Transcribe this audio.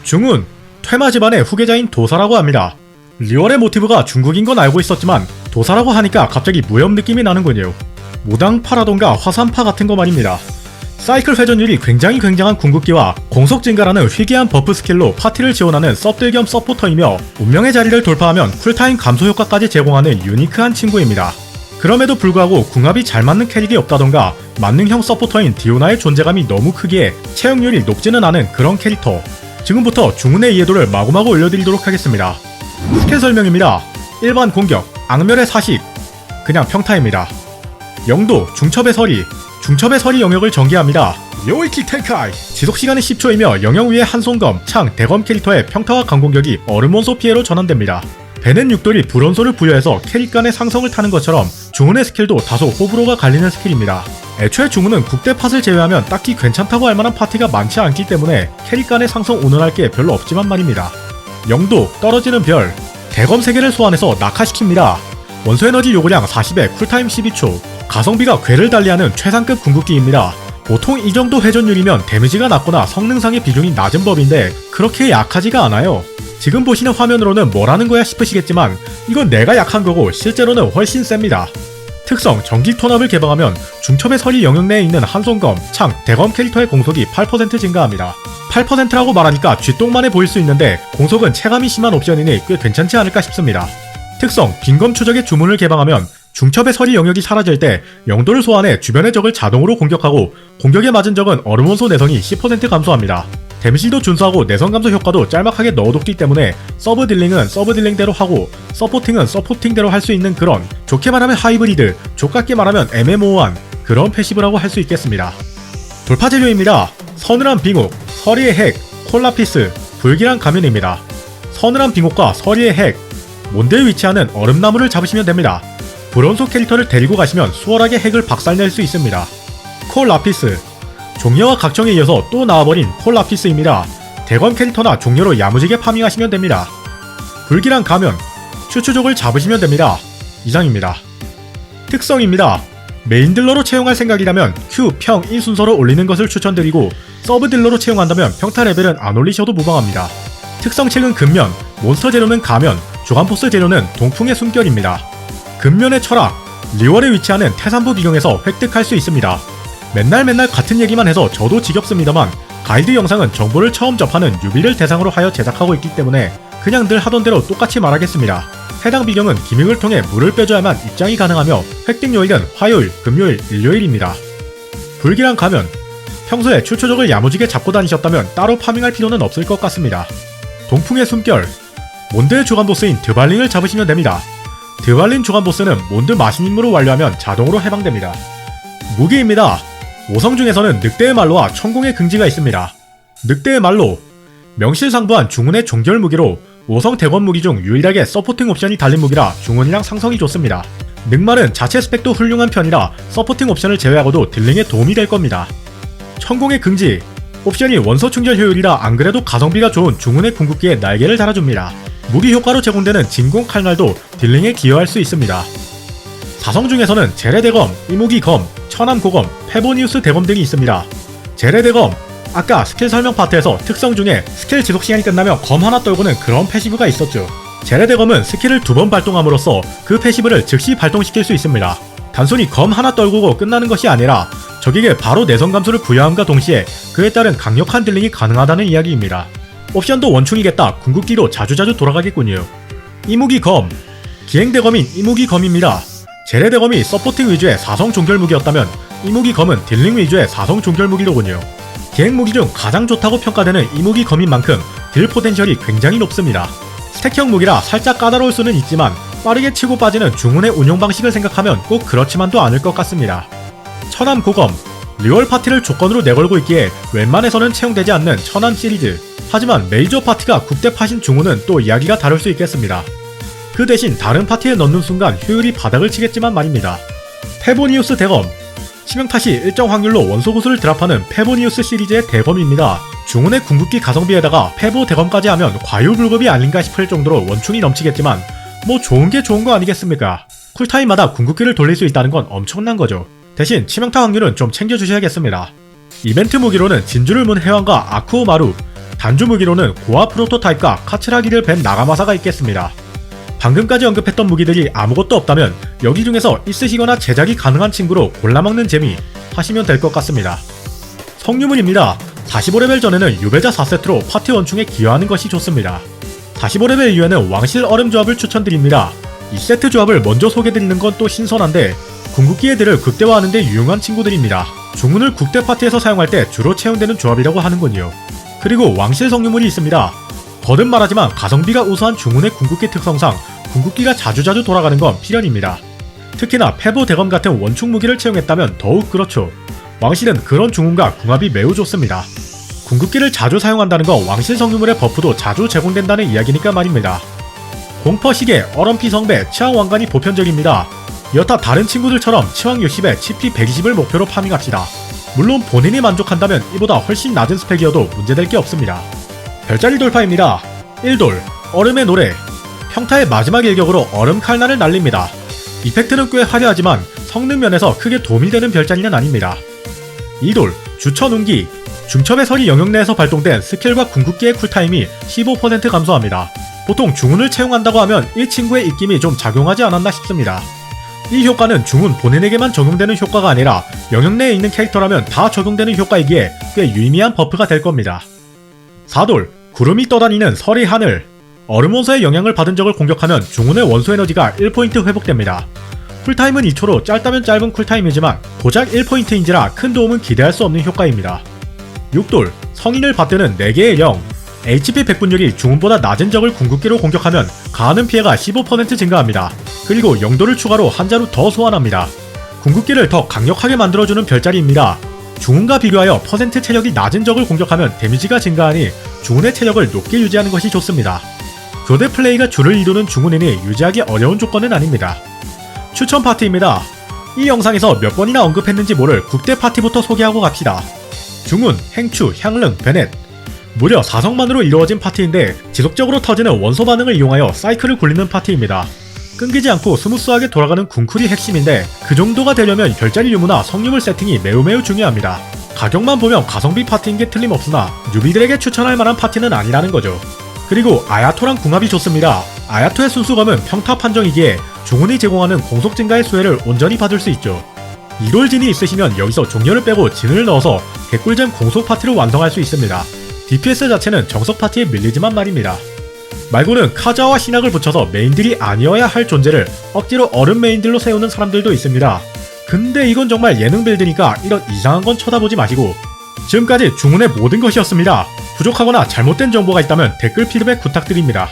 중훈, 퇴마 집안의 후계자인 도사라고 합니다. 리월의 모티브가 중국인 건 알고 있었지만 도사라고 하니까 갑자기 무협 느낌이 나는군요. 무당파라던가 화산파 같은 거 말입니다. 사이클 회전율이 굉장한 궁극기와 공속 증가라는 희귀한 버프 스킬로 파티를 지원하는 섭들 겸 서포터이며 운명의 자리를 돌파하면 쿨타임 감소 효과까지 제공하는 유니크한 친구입니다. 그럼에도 불구하고 궁합이 잘 맞는 캐릭이 없다던가 만능형 서포터인 디오나의 존재감이 너무 크기에 체력률이 높지는 않은 그런 캐릭터. 지금부터 중훈의 이해도를 마구마구 올려드리도록 하겠습니다. 스킬 설명입니다. 일반 공격, 악멸의 사식, 그냥 평타입니다. 영도, 중첩의 서리, 중첩의 서리 영역을 전개합니다. 요이키 텐카이, 지속시간은 10초이며 영역 위의 한손검, 창, 대검 캐릭터의 평타와 강공격이 얼음원소 피해로 전환됩니다. 배는 육돌이 불원소를 부여해서 캐릭 간의 상성을 타는 것처럼 중훈의 스킬도 다소 호불호가 갈리는 스킬입니다. 애초에 중훈은 국대 팟을 제외하면 딱히 괜찮다고 할 만한 파티가 많지 않기 때문에 캐릭 간의 상성 운운할 게 별로 없지만 말입니다. 영도, 떨어지는 별, 대검 3개를 소환해서 낙하시킵니다. 원소 에너지 요구량 40에 쿨타임 12초, 가성비가 괴를 달리하는 최상급 궁극기입니다. 보통 이 정도 회전율이면 데미지가 낮거나 성능상의 비중이 낮은 법인데 그렇게 약하지가 않아요. 지금 보시는 화면으로는 뭐라는 거야 싶으시겠지만 이건 내가 약한 거고 실제로는 훨씬 셉니다. 특성, 정기 톤업을 개방하면 중첩의 서리 영역 내에 있는 한손검, 창, 대검 캐릭터의 공속이 8% 증가합니다. 8%라고 말하니까 쥐똥만해 보일 수 있는데 공속은 체감이 심한 옵션이니 꽤 괜찮지 않을까 싶습니다. 특성, 빈검 추적의 주문을 개방하면 중첩의 서리 영역이 사라질 때 영도를 소환해 주변의 적을 자동으로 공격하고 공격에 맞은 적은 얼음원소 내성이 10% 감소합니다. 데미지도 준수하고 내성 감소 효과도 짤막하게 넣어뒀기 때문에 서브 딜링은 서브 딜링대로 하고 서포팅은 서포팅대로 할 수 있는 그런, 좋게 말하면 하이브리드, 족같게 말하면 애매모호한 그런 패시브라고 할 수 있겠습니다. 돌파 재료입니다. 서늘한 빙옥, 서리의 핵, 콜라피스, 불길한 가면입니다. 서늘한 빙옥과 서리의 핵, 몬드에 위치하는 얼음나무를 잡으시면 됩니다. 브론소 캐릭터를 데리고 가시면 수월하게 핵을 박살낼 수 있습니다. 콜라피스, 종려와 각청에 이어서 또 나와버린 콜라피스입니다. 대검 캐릭터나 종려로 야무지게 파밍하시면 됩니다. 불길한 가면, 추추족을 잡으시면 됩니다. 이상입니다. 특성입니다. 메인 딜러로 채용할 생각이라면 Q, 평, 1순서로 올리는 것을 추천드리고 서브 딜러로 채용한다면 평타 레벨은 안 올리셔도 무방합니다. 특성책은 근면, 몬스터 재료는 가면, 조간포스 재료는 동풍의 숨결입니다. 근면의 철학, 리월에 위치하는 태산부 비경에서 획득할 수 있습니다. 맨날 같은 얘기만 해서 저도 지겹습니다만 가이드 영상은 정보를 처음 접하는 뉴비를 대상으로 하여 제작하고 있기 때문에 그냥 늘 하던 대로 똑같이 말하겠습니다. 해당 비경은 기믹을 통해 물을 빼줘야만 입장이 가능하며 획득 요일은 화요일, 금요일, 일요일입니다. 불길한 가면, 평소에 추초족을 야무지게 잡고 다니셨다면 따로 파밍할 필요는 없을 것 같습니다. 동풍의 숨결, 몬드의 주간보스인 드발링을 잡으시면 됩니다. 드발린 주간보스는 몬드 마신 임무를 완료하면 자동으로 해방됩니다. 무기입니다. 5성 중에서는 늑대의 말로와 천공의 긍지가 있습니다. 늑대의 말로, 명실상부한 중훈의 종결 무기로 5성 대검 무기 중 유일하게 서포팅 옵션이 달린 무기라 중훈이랑 상성이 좋습니다. 늑말은 자체 스펙도 훌륭한 편이라 서포팅 옵션을 제외하고도 딜링에 도움이 될 겁니다. 천공의 긍지, 옵션이 원소 충전 효율이라 안 그래도 가성비가 좋은 중훈의 궁극기에 날개를 달아줍니다. 무기 효과로 제공되는 진공 칼날도 딜링에 기여할 수 있습니다. 4성 중에서는 제레대검, 이무기검, 천암고검, 페보니우스 대검 등이 있습니다. 제레대검, 아까 스킬 설명 파트에서 특성 중에 스킬 지속시간이 끝나면 검 하나 떨고는 그런 패시브가 있었죠. 제레대검은 스킬을 2번 발동함으로써 그 패시브를 즉시 발동시킬 수 있습니다. 단순히 검 하나 떨구고 끝나는 것이 아니라 적에게 바로 내성 감소를 부여함과 동시에 그에 따른 강력한 딜링이 가능하다는 이야기입니다. 옵션도 원충이겠다 궁극기로 자주자주 돌아가겠군요. 이무기검, 기행대검인 이무기검입니다. 제레대검이 서포팅 위주의 4성 종결무기였다면 이무기검은 딜링 위주의 4성 종결무기로군요. 기행무기 중 가장 좋다고 평가되는 이무기검인 만큼 딜 포텐셜이 굉장히 높습니다. 스택형 무기라 살짝 까다로울 수는 있지만 빠르게 치고 빠지는 중훈의 운용 방식을 생각하면 꼭 그렇지만도 않을 것 같습니다. 천암고검, 리월 파티를 조건으로 내걸고 있기에 웬만해서는 채용되지 않는 천암 시리즈. 하지만 메이저 파티가 국대 팟인 중훈은 또 이야기가 다를 수 있겠습니다. 그 대신 다른 파티에 넣는 순간 효율이 바닥을 치겠지만 말입니다. 페보니우스 대검, 치명타시 일정 확률로 원소 구슬을 드랍하는 페보니우스 시리즈의 대검입니다. 중훈의 궁극기 가성비에다가 페보 대검까지 하면 과유불급이 아닌가 싶을 정도로 원충이 넘치겠지만 뭐 좋은 게 좋은 거 아니겠습니까? 쿨타임마다 궁극기를 돌릴 수 있다는 건 엄청난 거죠. 대신 치명타 확률은 좀 챙겨주셔야겠습니다. 이벤트 무기로는 진주를 문 해왕과 아쿠오마루, 단주 무기로는 고아 프로토타입과 카츠라기를 벤 나가마사가 있겠습니다. 방금까지 언급했던 무기들이 아무것도 없다면 여기 중에서 있으시거나 제작이 가능한 친구로 골라먹는 재미 하시면 될 것 같습니다. 성유물입니다. 45레벨 전에는 유배자 4세트로 파티 원충에 기여하는 것이 좋습니다. 45레벨 이후에는 왕실 얼음 조합을 추천드립니다. 2세트 조합을 먼저 소개드리는 건 또 신선한데 궁극기 애들을 극대화하는 데 유용한 친구들입니다. 중운을 국대 파티에서 사용할 때 주로 채용되는 조합이라고 하는군요. 그리고 왕실 성유물이 있습니다. 거듭 말하지만 가성비가 우수한 중운의 궁극기 특성상 궁극기가 자주자주 돌아가는 건 필연입니다. 특히나 패보 대검 같은 원충 무기를 채용했다면 더욱 그렇죠. 왕실은 그런 중운과 궁합이 매우 좋습니다. 궁극기를 자주 사용한다는 건 왕실 성유물의 버프도 자주 제공된다는 이야기니까 말입니다. 공퍼 시계, 얼음피 성배, 치왕 왕관이 보편적입니다. 여타 다른 친구들처럼 치왕 60에 치피 120을 목표로 파밍합시다. 물론 본인이 만족한다면 이보다 훨씬 낮은 스펙이어도 문제될 게 없습니다. 별자리 돌파입니다. 1돌, 얼음의 노래. 평타의 마지막 일격으로 얼음 칼날을 날립니다. 이펙트는 꽤 화려하지만 성능 면에서 크게 도움이 되는 별자리는 아닙니다. 2돌, 주천 운기. 중첩의 설이 영역 내에서 발동된 스킬과 궁극기의 쿨타임이 15% 감소합니다. 보통 중운을 채용한다고 하면 이 친구의 입김이 좀 작용하지 않았나 싶습니다. 이 효과는 중운 본인에게만 적용되는 효과가 아니라 영역 내에 있는 캐릭터라면 다 적용되는 효과이기에 꽤 유의미한 버프가 될 겁니다. 4돌, 구름이 떠다니는 설의 하늘. 얼음 원소의 영향을 받은 적을 공격하면 중운의 원소 에너지가 1포인트 회복됩니다. 쿨타임은 2초로 짧다면 짧은 쿨타임이지만 고작 1포인트인지라 큰 도움은 기대할 수 없는 효과입니다. 6돌, 성인을 받드는 4개의 영. HP 100분율이 중운보다 낮은 적을 궁극기로 공격하면 가하는 피해가 15% 증가합니다. 그리고 영도를 추가로 한 자루 더 소환합니다. 궁극기를 더 강력하게 만들어주는 별자리입니다. 중운과 비교하여 퍼센트 체력이 낮은 적을 공격하면 데미지가 증가하니 중운의 체력을 높게 유지하는 것이 좋습니다. 교대 플레이가 주를 이루는 중운이니 유지하기 어려운 조건은 아닙니다. 추천 파티입니다. 이 영상에서 몇 번이나 언급했는지 모를 국대 파티부터 소개하고 갑시다. 중운, 행추, 향릉, 베넷. 무려 4성만으로 이루어진 파티인데 지속적으로 터지는 원소 반응을 이용하여 사이클을 굴리는 파티입니다. 끊기지 않고 스무스하게 돌아가는 궁쿨이 핵심인데 그 정도가 되려면 별자리 유무나 성유물 세팅이 매우 중요합니다. 가격만 보면 가성비 파티인 게 틀림없으나 뉴비들에게 추천할 만한 파티는 아니라는 거죠. 그리고 아야토랑 궁합이 좋습니다. 아야토의 순수검은 평타 판정이기에 중운이 제공하는 공속 증가의 수혜를 온전히 받을 수 있죠. 2돌 진이 있으시면 여기서 종료를 빼고 진을 넣어서 개꿀잼 공속 파티를 완성할 수 있습니다. DPS 자체는 정석 파티에 밀리지만 말입니다. 말고는 카자와 신학을 붙여서 메인들이 아니어야 할 존재를 억지로 얼음 메인들로 세우는 사람들도 있습니다. 근데 이건 정말 예능 빌드니까 이런 이상한 건 쳐다보지 마시고. 지금까지 중운의 모든 것이었습니다. 부족하거나 잘못된 정보가 있다면 댓글 피드백 부탁드립니다.